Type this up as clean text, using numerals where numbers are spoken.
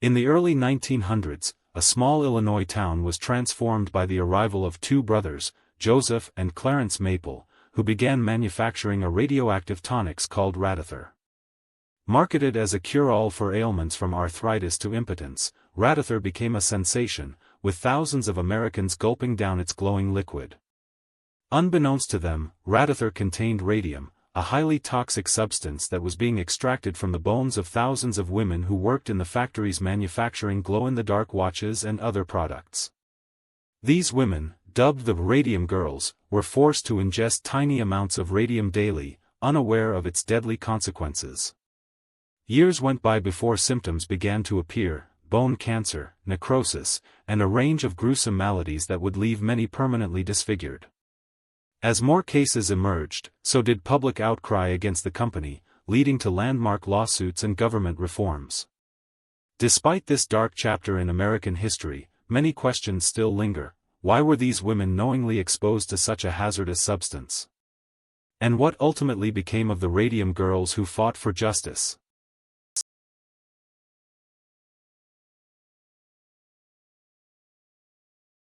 In the early 1900s, a small Illinois town was transformed by the arrival of two brothers, Joseph and Clarence Maple, who began manufacturing a radioactive tonics called Radithor. Marketed as a cure-all for ailments from arthritis to impotence, Radithor became a sensation, with thousands of Americans gulping down its glowing liquid. Unbeknownst to them, Radithor contained radium, a highly toxic substance that was being extracted from the bones of thousands of women who worked in the factories manufacturing glow-in-the-dark watches and other products. These women, dubbed the Radium Girls, were forced to ingest tiny amounts of radium daily, unaware of its deadly consequences. Years went by before symptoms began to appear: bone cancer, necrosis, and a range of gruesome maladies that would leave many permanently disfigured. As more cases emerged, so did public outcry against the company, leading to landmark lawsuits and government reforms. Despite this dark chapter in American history, many questions still linger. Why were these women knowingly exposed to such a hazardous substance? And what ultimately became of the Radium Girls who fought for justice?